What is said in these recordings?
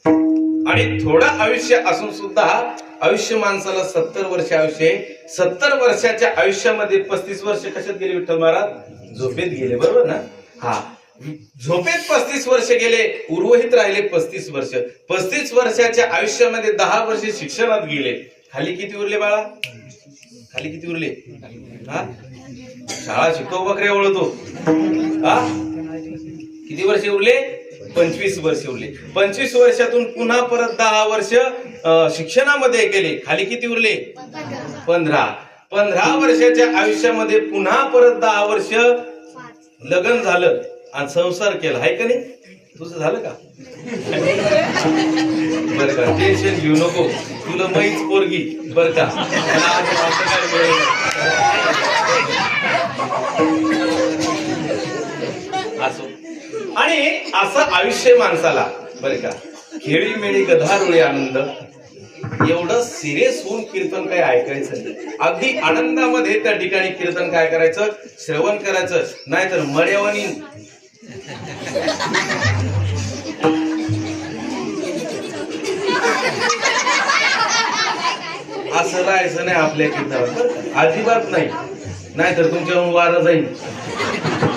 आणि थोडं आयुष्य असून सुद्धा आयुष्य माणसाला 70 वर्ष आयुष्य आहे. 70 वर्षाच्या आयुष्यामध्ये 35 वर्ष कशात गेले विठ्ठल महाराज? झोपेत गेले, बरोबर ना? हा, झोपेत 35 वर्ष गेले, उर्वरित राहिले 35 वर्ष. 35 वर्षाच्या आयुष्यामध्ये 10 वर्ष शिक्षणात गेले. खाली किती उरले बाळा? खाली किती उरले? हा, शाळा शिकव बकऱ्या ओळखतो. हा, किती वर्ष उरले? 25 वर्ष उरले. 25 वर्षातून पुन्हा परत 10 वर्ष शिक्षणामध्ये गेले. खाली किती उरले? 15. 15 वर्षाच्या आयुष्यामध्ये पुन्हा परत 10 वर्ष लग्न झालं आणि संसार केला, आहे का नाही? तुझं झालं का? बर का, टेन्शन घेऊ नको, तुला माहीच पोरगी, बर का. असो. आणि असं आयुष्य माणसाला, बर का, खेळी मेळी गधारुळे आनंद, एवढं सिरियस होऊन कीर्तन काय ऐकायचं नाही. अगदी आनंदामध्ये त्या ठिकाणी कीर्तन काय करायचं? श्रवण करायचं. नाहीतर मड्यावानी असं राहायचं नाही आपल्या कीर्तनात, अजिबात नाही. नाहीतर तुमच्याहून वारा जाईल,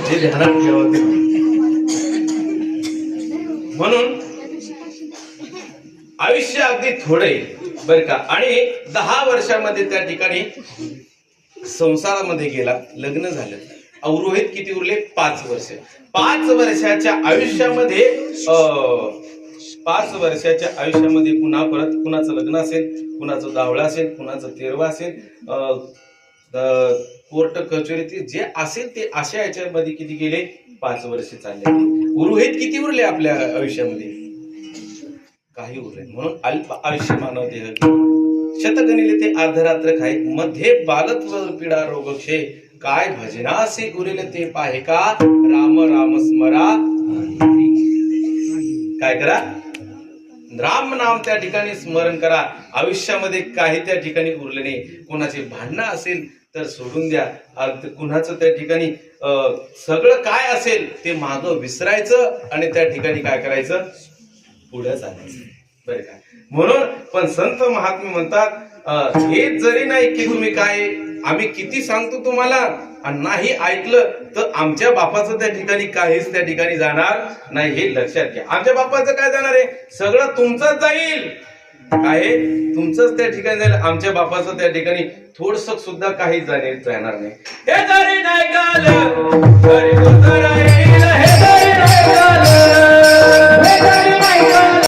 हे ध्यानात ठेवा. म्हणून आयुष्य अगदी थोडे, बर का. आणि 10 वर्षामध्ये त्या ठिकाणी संसारामध्ये गेला, लग्न झालं. अवरोहित किती उरले? 5 वर्ष. 5 वर्षाच्या आयुष्यामध्ये 5 वर्षाच्या आयुष्यामध्ये पुन्हा परत कुणाचं लग्न असेल, कुणाचं दावळा असेल, कुणाचं तेरवा असेल, कोर्ट कचेरी जे असेल ते अशा याच्यामध्ये किती गेले? 5 वर्ष चालले. उर्वरित किती उरले आपल्या आयुष्यामध्ये? काही उरले. म्हणून अल्प आयुष्य मानव देह शतगणिले ते अर्धरात्र खाय, मध्ये बालत्व पीडा रोगक्षे, काय भजनासे उरले ते पाहे का, राम राम स्मरा. काय करा? राम नाम त्या ठिकाणी स्मरण करा. आयुष्यामध्ये काही त्या ठिकाणी उरले नाही. कोणाचे भांडणं असेल तर सोडून द्या. कुणाचं त्या ठिकाणी सगळं काय असेल ते मागं विसरायचं आणि त्या ठिकाणी काय करायचं? पुढे चालायचं, बरं का. म्हणून पण संत महात्मे म्हणतात, हे जरी नाही की तुम्ही काय आम्ही किती सांगतो तुम्हाला आणि नाही ऐकलं तर आमच्या बापाचं त्या ठिकाणी काहीच त्या ठिकाणी जाणार नाही, हे लक्षात घ्या. आमच्या बापाचं काय जाणार आहे? सगळं तुमचंच जाईल. काय तुमचंच त्या ठिकाणी जाईल. आमच्या बापाचं त्या ठिकाणी थोडस सुद्धा काही जाणार नाही. हे जरी नाही काल तरी